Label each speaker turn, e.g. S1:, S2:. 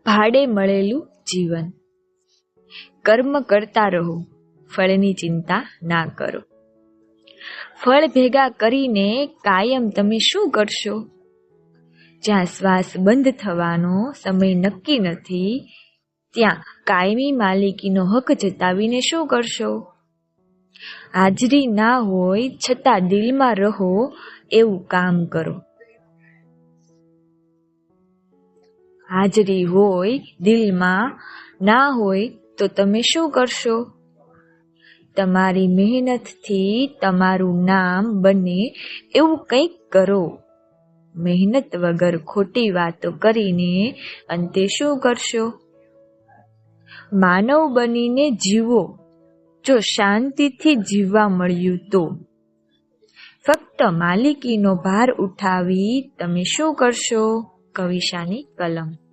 S1: ભાડે મળેલું જીવન. કર્મ કરતા રહો, ફળની ચિંતા ના કરો. ફળ ભેગા કરીને કાયમ તમે શું કરશો? જ્યાં શ્વાસ બંધ થવાનો સમય નક્કી નથી, ત્યાં કાયમી માલિકીનો હક જતાવીને શું કરશો? હાજરી ના હોય છતાં દિલમાં રહો એવું કામ કરો. હાજરી હોય દિલમાં, ના હોય તો તમે શું કરશો? તમારી મહેનતથી તમારું નામ બને એવું કંઈક કરો. મહેનત વગર ખોટી વાતો કરીને અંતે શું કરશો? માનવ બનીને જીવો, જો શાંતિથી જીવવા મળ્યું તો. ફક્ત માલિકીનો ભાર ઉઠાવી તમે શું કરશો? કવિશાની કલમ.